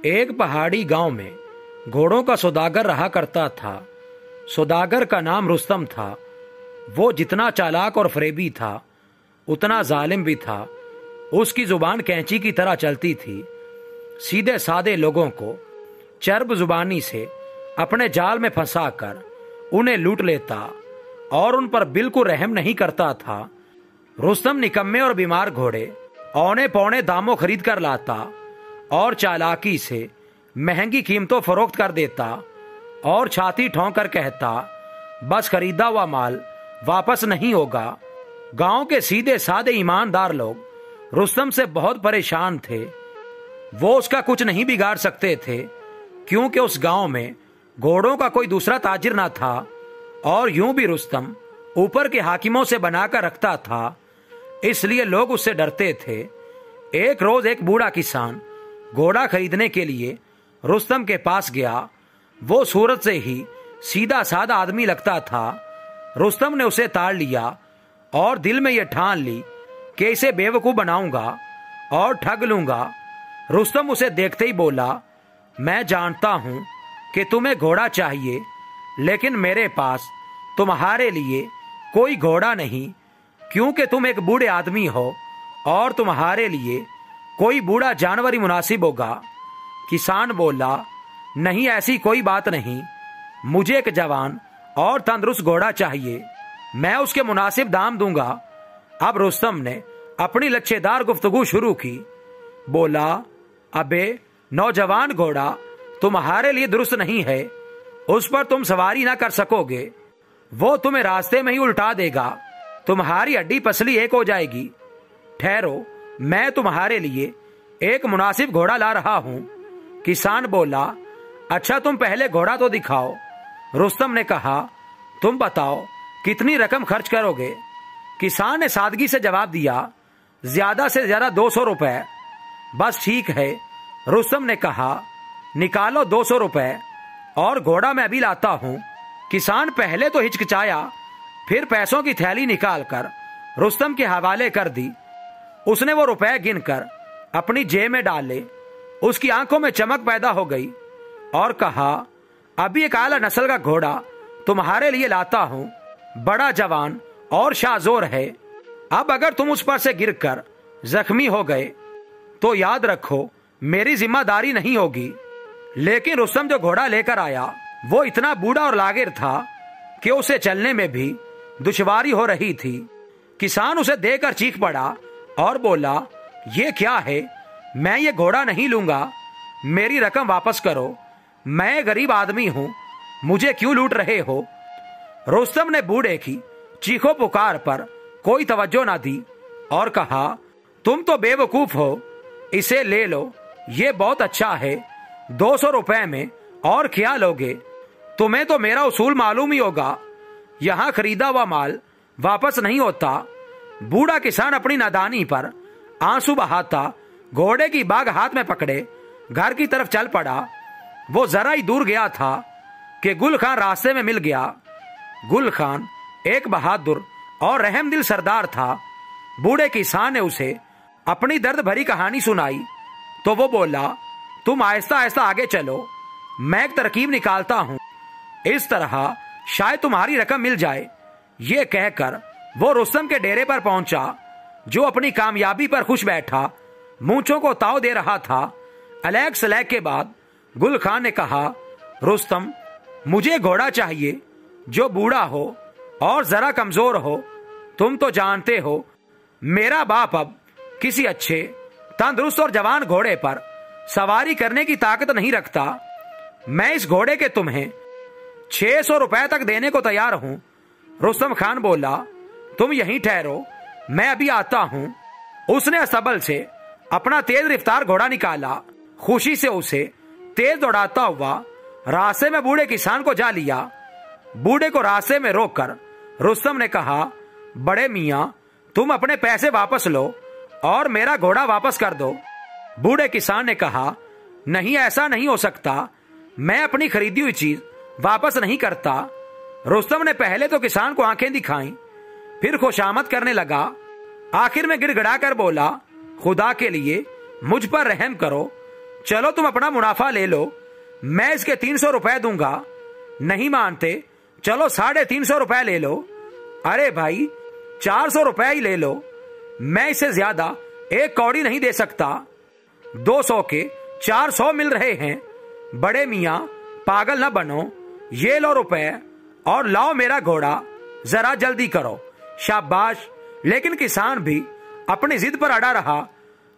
एक पहाड़ी गांव में घोड़ों का सौदागर रहा करता था। सौदागर का नाम रुस्तम था। वो जितना चालाक और फरेबी था उतना जालिम भी था। उसकी जुबान कैंची की तरह चलती थी। सीधे सादे लोगों को चर्ब जुबानी से अपने जाल में फंसाकर उन्हें लूट लेता और उन पर बिल्कुल रहम नहीं करता था। रुस्तम निकम्मे और बीमार घोड़े औने पौने दामों खरीद कर लाता और चालाकी से महंगी कीमतों फरोख्त कर देता और छाती ठोंक कर कहता, बस खरीदा हुआ माल वापस नहीं होगा। गांव के सीधे सादे ईमानदार लोग रुस्तम से बहुत परेशान थे। वो उसका कुछ नहीं बिगाड़ सकते थे क्योंकि उस गांव में घोड़ों का कोई दूसरा ताजिर ना था और यूं भी रुस्तम ऊपर के हाकिमों से बनाकर रखता था, इसलिए लोग उससे डरते थे। एक रोज एक बूढ़ा किसान घोड़ा खरीदने के लिए रुस्तम के पास गया। वो सूरत से ही सीधा साधा आदमी लगता था। रुस्तम ने उसे ताड़ लिया और दिल में यह ठान ली कि इसे बेवकूफ बनाऊंगा और ठग लूंगा। रुस्तम उसे देखते ही बोला, मैं जानता हूं कि तुम्हें घोड़ा चाहिए, लेकिन मेरे पास तुम्हारे लिए कोई घोड़ा नहीं, क्योंकि तुम एक बूढ़े आदमी हो और तुम्हारे लिए कोई बूढ़ा जानवर ही मुनासिब होगा। किसान बोला, नहीं, ऐसी कोई बात नहीं, मुझे एक जवान और तंदुरुस्त घोड़ा चाहिए, मैं उसके मुनासिब दाम दूंगा। अब रुस्तम ने अपनी लच्छेदार गुफ्तगू शुरू की। बोला, अबे नौजवान घोड़ा तुम्हारे लिए दुरुस्त नहीं है, उस पर तुम सवारी ना कर सकोगे, वो तुम्हें रास्ते में ही उल्टा देगा, तुम्हारी हड्डी पसली एक हो जाएगी। ठहरो, मैं तुम्हारे लिए एक मुनासिब घोड़ा ला रहा हूं। किसान बोला, अच्छा तुम पहले घोड़ा तो दिखाओ। रुस्तम ने कहा, तुम बताओ कितनी रकम खर्च करोगे। किसान ने सादगी से जवाब दिया, ज्यादा से ज्यादा 200 रुपए। बस ठीक है, रुस्तम ने कहा, निकालो 200 रुपए और घोड़ा मैं अभी लाता हूं। किसान पहले तो हिचकिचाया, फिर पैसों की थैली निकालकर रुस्तम के हवाले कर दी। उसने वो रुपए गिनकर अपनी जेब में डाले। उसकी आंखों में चमक पैदा हो गई और कहा, अभी एक आला नस्ल का घोड़ा तुम्हारे लिए लाता हूं, बड़ा जवान और शाहजोर है। अब अगर तुम उस पर से गिरकर जख्मी हो गए तो याद रखो मेरी जिम्मेदारी नहीं होगी। लेकिन रुस्तम जो घोड़ा लेकर आया वो इतना बूढ़ा और लागेर था कि उसे चलने में भी दुश्वारी हो रही थी। किसान उसे देखकर चीख पड़ा और बोला, ये क्या है, मैं ये घोड़ा नहीं लूंगा, मेरी रकम वापस करो, मैं गरीब आदमी हूं, मुझे क्यों लूट रहे हो। रुस्तम ने बूढ़े की चीखों पुकार पर कोई तवज्जो ना दी और कहा, तुम तो बेवकूफ हो, इसे ले लो, ये बहुत अच्छा है, 200 रुपए में और क्या लोगे। तुम्हें तो मेरा उसूल मालूम ही होगा, यहां खरीदा हुआ माल वापस नहीं होता। बूढ़ा किसान अपनी नादानी पर आंसू बहाता घोड़े की बाग हाथ में पकड़े घर की तरफ चल पड़ा। वो जरा ही दूर गया था कि गुल खान रास्ते में मिल गया। गुल खान एक बहादुर और रहमदिल सरदार था। बूढ़े किसान ने उसे अपनी दर्द भरी कहानी सुनाई तो वो बोला, तुम आहिस्ता आहिस्ता आगे चलो, मैं एक तरकीब निकालता हूं, इस तरह शायद तुम्हारी रकम मिल जाए। ये कहकर वो रुस्तम के डेरे पर पहुंचा, जो अपनी कामयाबी पर खुश बैठा मूंछों को ताव दे रहा था। अलैक सलैक के बाद गुल खान ने कहा, रुस्तम, मुझे घोड़ा चाहिए जो बूढ़ा हो और जरा कमजोर हो। तुम तो जानते हो मेरा बाप अब किसी अच्छे तंदुरुस्त और जवान घोड़े पर सवारी करने की ताकत नहीं रखता। मैं इस घोड़े के तुम्हें 600 रुपए तक देने को तैयार हूं। रुस्तम खान बोला, तुम यहीं ठहरो, मैं अभी आता हूं। उसने असबल से अपना तेज रफ्तार घोड़ा निकाला। खुशी से उसे तेज दौड़ाता हुआ रास्ते में बूढ़े किसान को जा लिया। बूढ़े को रास्ते में रोककर रुस्तम ने कहा, बड़े मियां, तुम अपने पैसे वापस लो और मेरा घोड़ा वापस कर दो। बूढ़े किसान ने कहा, नहीं, ऐसा नहीं हो सकता, मैं अपनी खरीदी हुई चीज वापस नहीं करता। रुस्तम ने पहले तो किसान को आंखें दिखाई, फिर खुशामद करने लगा। आखिर में गिड़गिड़ा कर बोला, खुदा के लिए मुझ पर रहम करो, चलो तुम अपना मुनाफा ले लो, मैं इसके 300 रुपए दूंगा। नहीं मानते, चलो 350 रुपए ले लो। अरे भाई 400 रुपए ही ले लो, मैं इससे ज्यादा एक कौड़ी नहीं दे सकता। 200 के 400 मिल रहे हैं। बड़े मियाँ पागल न बनो, ये लो रुपए और लाओ मेरा घोड़ा, जरा जल्दी करो। शाबाश। लेकिन किसान भी अपनी जिद पर अड़ा रहा।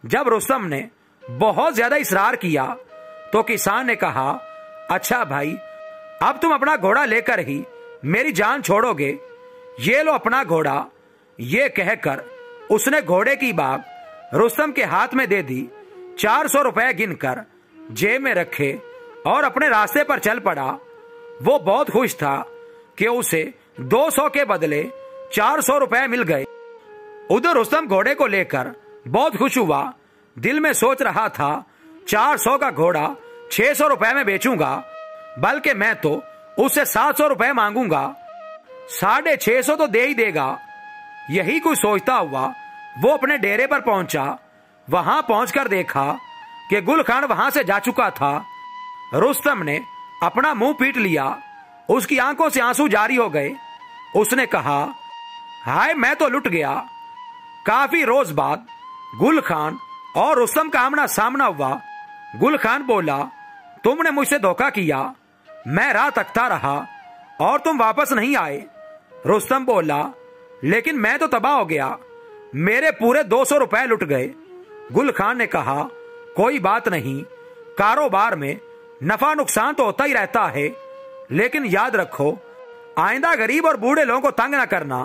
जब रुस्तम ने बहुत ज्यादा इसरार किया तो किसान ने कहा, अच्छा भाई, अब तुम अपना घोड़ा लेकर ही मेरी जान छोड़ोगे, ये लो अपना घोड़ा। ये कहकर उसने घोड़े की बाग रुस्तम के हाथ में दे दी। 400 रुपए गिनकर जेब में रखे और अपने रास्ते पर चल पड़ा। वो बहुत खुश था कि उसे 200 के बदले 400 रुपए मिल गए। उधर रुस्तम घोड़े को लेकर बहुत खुश हुआ। दिल में सोच रहा था, 400 का घोड़ा 600 रुपए में बेचूंगा, बल्कि मैं तो उससे 700 रुपए मांगूंगा, 650 तो दे ही देगा। यही कुछ सोचता हुआ वो अपने डेरे पर पहुंचा। वहां पहुंचकर देखा कि गुल खान वहां से जा चुका था। रुस्तम ने अपना मुंह पीट लिया। उसकी आंखों से आंसू जारी हो गए। उसने कहा, हाय मैं तो लुट गया। काफी रोज बाद गुल खान और रुस्तम का आमना सामना हुआ। गुल खान बोला, तुमने मुझसे धोखा किया, मैं राह तकता रहा और तुम वापस नहीं आए। रुस्तम बोला, लेकिन मैं तो तबाह हो गया, मेरे पूरे 200 रुपए लुट गए। गुल खान ने कहा, कोई बात नहीं, कारोबार में नफा नुकसान तो होता ही रहता है, लेकिन याद रखो आइंदा गरीब और बूढ़े लोगों को तंग न करना।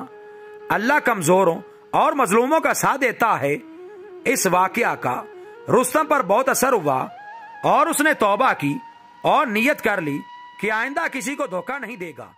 अल्लाह कमजोरों और मजलूमों का साथ देता है। इस वाकया का रुस्तम पर बहुत असर हुआ और उसने तौबा की और नियत कर ली कि आइंदा किसी को धोखा नहीं देगा।